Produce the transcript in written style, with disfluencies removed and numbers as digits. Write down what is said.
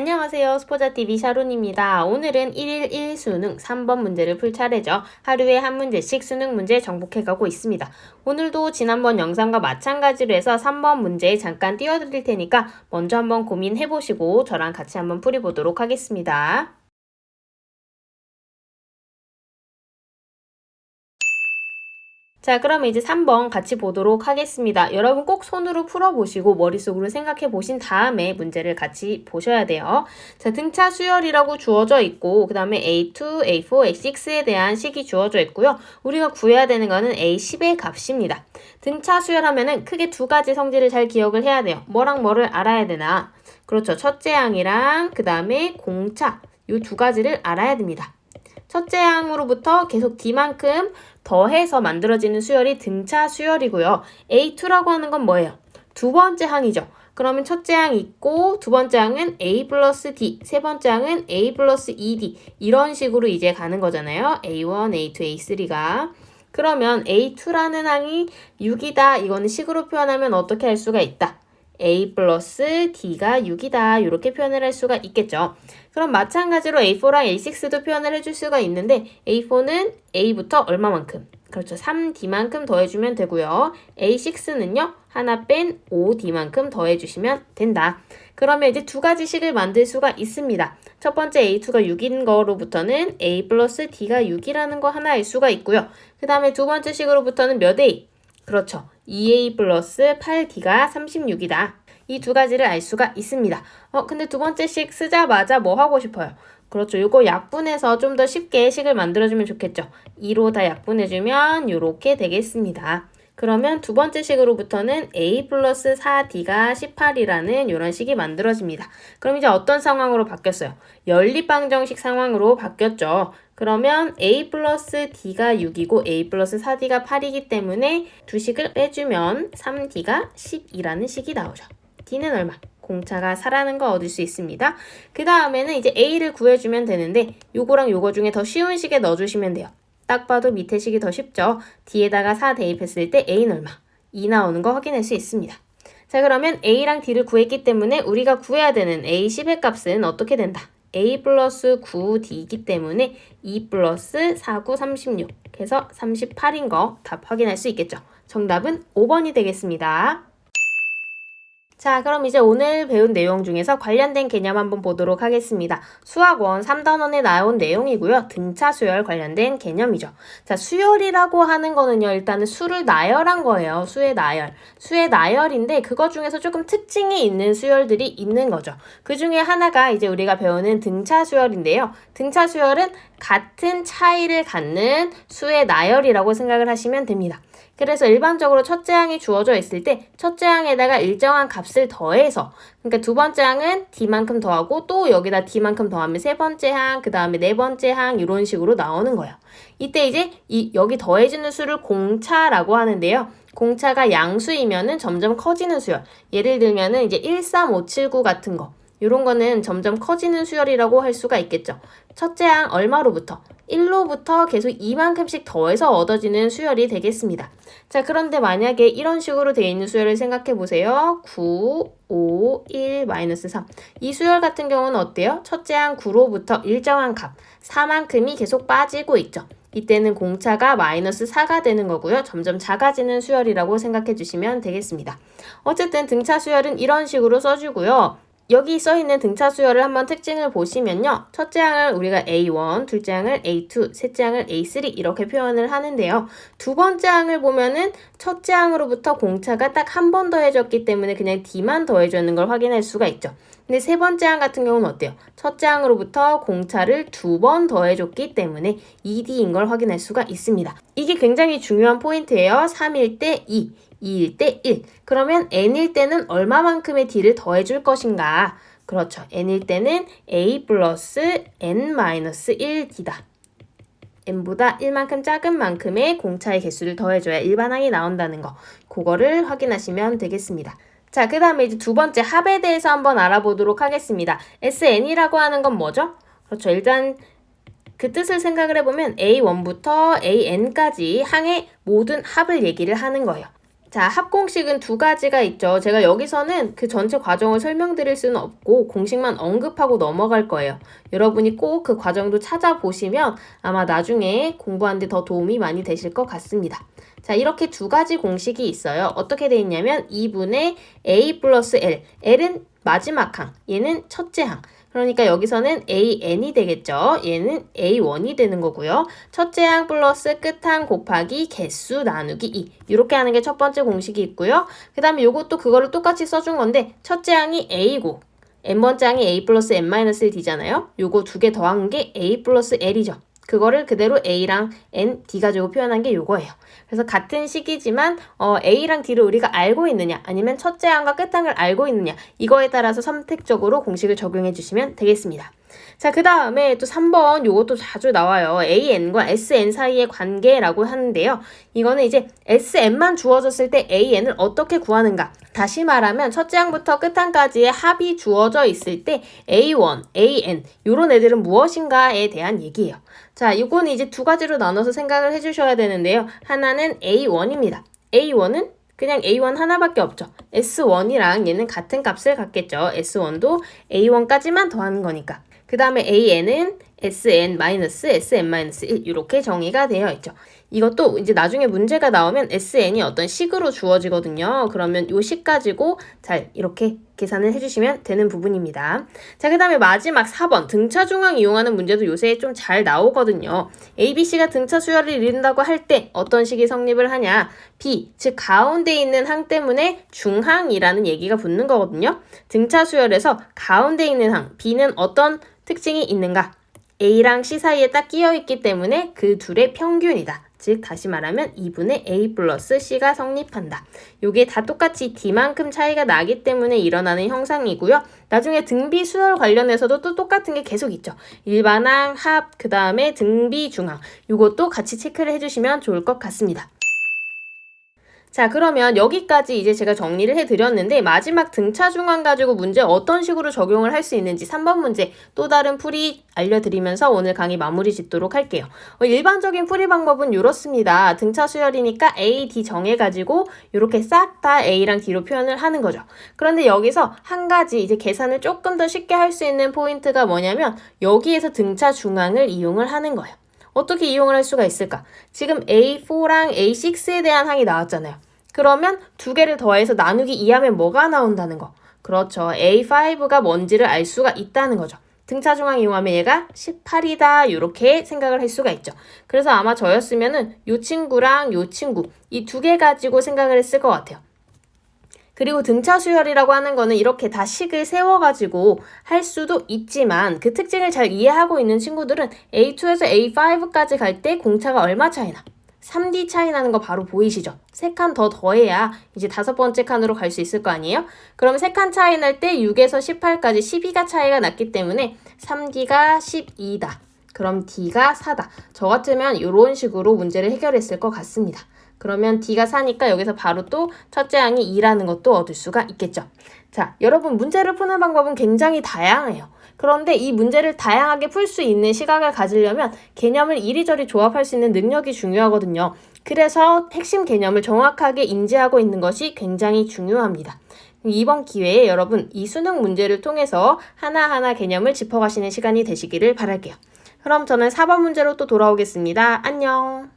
안녕하세요. 스포자TV 샤론입니다. 오늘은 1일 1수능 3번 문제를 풀 차례죠. 하루에 한 문제씩 수능 문제 정복해가고 있습니다. 오늘도 지난번 영상과 마찬가지로 해서 3번 문제 잠깐 띄워드릴 테니까 먼저 한번 고민해보시고 저랑 같이 한번 풀어보도록 하겠습니다. 자, 그러면 이제 3번 같이 보도록 하겠습니다. 여러분 꼭 손으로 풀어보시고 머릿속으로 생각해 보신 다음에 문제를 같이 보셔야 돼요. 자, 등차 수열이라고 주어져 있고 그 다음에 A2, A4, A6에 대한 식이 주어져 있고요. 우리가 구해야 되는 거는 A10의 값입니다. 등차 수열하면은 크게 두 가지 성질을 잘 기억을 해야 돼요. 뭐랑 뭐를 알아야 되나? 그렇죠. 첫째 항이랑 그 다음에 공차 이 두 가지를 알아야 됩니다. 첫째 항으로부터 계속 D만큼 더해서 만들어지는 수열이 등차 수열이고요. A2라고 하는 건 뭐예요? 두 번째 항이죠. 그러면 첫째 항 있고 두 번째 항은 A 플러스 D, 세 번째 항은 A 플러스 2D 이런 식으로 이제 가는 거잖아요. A1, A2, A3가. 그러면 A2라는 항이 6이다. 이거는 식으로 표현하면 어떻게 할 수가 있다? A 플러스 D가 6이다. 이렇게 표현을 할 수가 있겠죠. 그럼 마찬가지로 A4랑 A6도 표현을 해줄 수가 있는데 A4는 A부터 얼마만큼? 그렇죠. 3D만큼 더해주면 되고요. A6는요. 하나 뺀 5D만큼 더해주시면 된다. 그러면 이제 두 가지 식을 만들 수가 있습니다. 첫 번째 A2가 6인 거로부터는 A 플러스 D가 6이라는 거 하나 알 수가 있고요. 그 다음에 두 번째 식으로부터는 몇 A? 그렇죠. 2A 플러스 8D가 36이다. 이 두 가지를 알 수가 있습니다. 근데 두 번째 식 쓰자마자 뭐 하고 싶어요? 그렇죠. 이거 약분해서 좀 더 쉽게 식을 만들어주면 좋겠죠. 2로 다 약분해주면 이렇게 되겠습니다. 그러면 두 번째 식으로부터는 A 플러스 4D가 18이라는 이런 식이 만들어집니다. 그럼 이제 어떤 상황으로 바뀌었어요? 연립방정식 상황으로 바뀌었죠. 그러면 A 플러스 D가 6이고 A 플러스 4D가 8이기 때문에 두 식을 빼주면 3D가 10이라는 식이 나오죠. D는 얼마? 공차가 4라는 거 얻을 수 있습니다. 그 다음에는 이제 A를 구해주면 되는데 요거랑 요거 중에 더 쉬운 식에 넣어주시면 돼요. 딱 봐도 밑에 식이 더 쉽죠. D에다가 4 대입했을 때 A는 얼마? 2 나오는 거 확인할 수 있습니다. 자, 그러면 A랑 D를 구했기 때문에 우리가 구해야 되는 A10의 값은 어떻게 된다? A 플러스 9D이기 때문에 2 플러스 4, 9, 36 해서 38인 거 답 확인할 수 있겠죠. 정답은 5번이 되겠습니다. 자, 그럼 이제 오늘 배운 내용 중에서 관련된 개념 한번 보도록 하겠습니다. 수학원 3단원에 나온 내용이고요. 등차 수열 관련된 개념이죠. 자, 수열이라고 하는 거는요. 일단은 수를 나열한 거예요. 수의 나열. 수의 나열인데 그거 중에서 조금 특징이 있는 수열들이 있는 거죠. 그 중에 하나가 이제 우리가 배우는 등차 수열인데요. 등차 수열은 같은 차이를 갖는 수의 나열이라고 생각을 하시면 됩니다. 그래서 일반적으로 첫째 항이 주어져 있을 때 첫째 항에다가 일정한 값을 더해서 그러니까 두 번째 항은 D만큼 더하고 또 여기다 D만큼 더하면 세 번째 항, 그 다음에 네 번째 항 이런 식으로 나오는 거예요. 이때 이제 여기 더해지는 수를 공차라고 하는데요. 공차가 양수이면은 점점 커지는 수열. 예를 들면은 이제 13579 같은 거. 이런 거는 점점 커지는 수열이라고 할 수가 있겠죠. 첫째 항 얼마로부터? 1로부터 계속 이만큼씩 더해서 얻어지는 수열이 되겠습니다. 자, 그런데 만약에 이런 식으로 되어 있는 수열을 생각해 보세요. 9, 5, 1, 마이너스 3. 이 수열 같은 경우는 어때요? 첫째 항 9로부터 일정한 값, 4만큼이 계속 빠지고 있죠. 이때는 공차가 마이너스 4가 되는 거고요. 점점 작아지는 수열이라고 생각해 주시면 되겠습니다. 어쨌든 등차 수열은 이런 식으로 써주고요. 여기 써있는 등차 수열을 한번 특징을 보시면요. 첫째 항을 우리가 A1, 둘째 항을 A2, 셋째 항을 A3 이렇게 표현을 하는데요. 두 번째 항을 보면은 첫째 항으로부터 공차가 딱 한 번 더해졌기 때문에 그냥 D만 더해졌는 걸 확인할 수가 있죠. 근데 세 번째 항 같은 경우는 어때요? 첫째 항으로부터 공차를 두 번 더해줬기 때문에 2D인 걸 확인할 수가 있습니다. 이게 굉장히 중요한 포인트예요. 3일 때 2. 2일 때 1. 그러면 n일 때는 얼마만큼의 d를 더해줄 것인가? 그렇죠. n일 때는 a 플러스 n-1d다. n보다 1만큼 작은 만큼의 공차의 개수를 더해줘야 일반항이 나온다는 거. 그거를 확인하시면 되겠습니다. 자, 그 다음에 이제 두 번째 합에 대해서 한번 알아보도록 하겠습니다. SN이라고 하는 건 뭐죠? 그렇죠. 일단 그 뜻을 생각을 해보면 A1부터 AN까지 항의 모든 합을 얘기를 하는 거예요. 자, 합공식은 두 가지가 있죠. 제가 여기서는 그 전체 과정을 설명드릴 수는 없고 공식만 언급하고 넘어갈 거예요. 여러분이 꼭 그 과정도 찾아보시면 아마 나중에 공부하는데 더 도움이 많이 되실 것 같습니다. 자, 이렇게 두 가지 공식이 있어요. 어떻게 되어 있냐면 2분의 a 플러스 l, l은 마지막 항, 얘는 첫째 항. 그러니까 여기서는 AN이 되겠죠. 얘는 A1이 되는 거고요. 첫째 항 플러스 끝항 곱하기 개수 나누기 2. 이렇게 하는 게 첫 번째 공식이 있고요. 그 다음에 요것도 그거를 똑같이 써준 건데 첫째 항이 A고 n번째 항이 A 플러스 N-1D잖아요. 요거 두 개 더한 게 A 플러스 L이죠. 그거를 그대로 A랑 N, D 가지고 표현한 게 요거예요. 그래서 같은 식이지만 A랑 D를 우리가 알고 있느냐 아니면 첫째 항과 끝항을 알고 있느냐 이거에 따라서 선택적으로 공식을 적용해 주시면 되겠습니다. 자, 그 다음에 또 3번 요것도 자주 나와요. AN과 SN 사이의 관계라고 하는데요. 이거는 이제 SN만 주어졌을 때 AN을 어떻게 구하는가. 다시 말하면 첫째 항부터 끝항까지의 합이 주어져 있을 때 A1, AN 요런 애들은 무엇인가에 대한 얘기예요. 자, 이거는 이제 두 가지로 나눠서 생각을 해주셔야 되는데요. 하나는 A1입니다. A1은 그냥 A1 하나밖에 없죠. S1이랑 얘는 같은 값을 갖겠죠. S1도 A1까지만 더하는 거니까. 그 다음에 AN은 SN-SN-1 이렇게 정의가 되어 있죠. 이것도 이제 나중에 문제가 나오면 SN이 어떤 식으로 주어지거든요. 그러면 요 식 가지고 잘 이렇게 계산을 해주시면 되는 부분입니다. 자, 그 다음에 마지막 4번 등차 중항 이용하는 문제도 요새 좀 잘 나오거든요. ABC가 등차 수열을 이룬다고 할 때 어떤 식이 성립을 하냐. B, 즉 가운데 있는 항 때문에 중항이라는 얘기가 붙는 거거든요. 등차 수열에서 가운데 있는 항, B는 어떤 특징이 있는가? A랑 C 사이에 딱 끼어 있기 때문에 그 둘의 평균이다. 즉 다시 말하면 2분의 A 플러스 C가 성립한다. 요게 다 똑같이 D만큼 차이가 나기 때문에 일어나는 형상이고요. 나중에 등비 수열 관련해서도 또 똑같은 게 계속 있죠. 일반항, 합, 그 다음에 등비 중항. 요것도 같이 체크를 해주시면 좋을 것 같습니다. 자, 그러면 여기까지 이제 제가 정리를 해드렸는데 마지막 등차 중항 가지고 문제 어떤 식으로 적용을 할 수 있는지 3번 문제 또 다른 풀이 알려드리면서 오늘 강의 마무리 짓도록 할게요. 일반적인 풀이 방법은 이렇습니다. 등차 수열이니까 A, D 정해가지고 이렇게 싹 다 A랑 D로 표현을 하는 거죠. 그런데 여기서 한 가지 이제 계산을 조금 더 쉽게 할 수 있는 포인트가 뭐냐면 여기에서 등차 중항을 이용을 하는 거예요. 어떻게 이용을 할 수가 있을까? 지금 A4랑 A6에 대한 항이 나왔잖아요. 그러면 두 개를 더해서 나누기 2하면 뭐가 나온다는 거? 그렇죠. A5가 뭔지를 알 수가 있다는 거죠. 등차 중항 이용하면 얘가 18이다 이렇게 생각을 할 수가 있죠. 그래서 아마 저였으면은 요 친구랑 요 친구 이 두 개 가지고 생각을 했을 것 같아요. 그리고 등차 수열이라고 하는 거는 이렇게 다 식을 세워가지고 할 수도 있지만 그 특징을 잘 이해하고 있는 친구들은 A2에서 A5까지 갈 때 공차가 얼마 차이나? 3D 차이 나는 거 바로 보이시죠? 3칸 더 더해야 이제 5번째 칸으로 갈 수 있을 거 아니에요? 그럼 3칸 차이 날 때 6에서 18까지 12가 차이가 났기 때문에 3D가 12다. 그럼 D가 4다. 저 같으면 이런 식으로 문제를 해결했을 것 같습니다. 그러면 D가 4니까 여기서 바로 또 첫째 항이 2라는 것도 얻을 수가 있겠죠. 자, 여러분 문제를 푸는 방법은 굉장히 다양해요. 그런데 이 문제를 다양하게 풀 수 있는 시각을 가지려면 개념을 이리저리 조합할 수 있는 능력이 중요하거든요. 그래서 핵심 개념을 정확하게 인지하고 있는 것이 굉장히 중요합니다. 이번 기회에 여러분 이 수능 문제를 통해서 하나하나 개념을 짚어가시는 시간이 되시기를 바랄게요. 그럼 저는 4번 문제로 또 돌아오겠습니다. 안녕!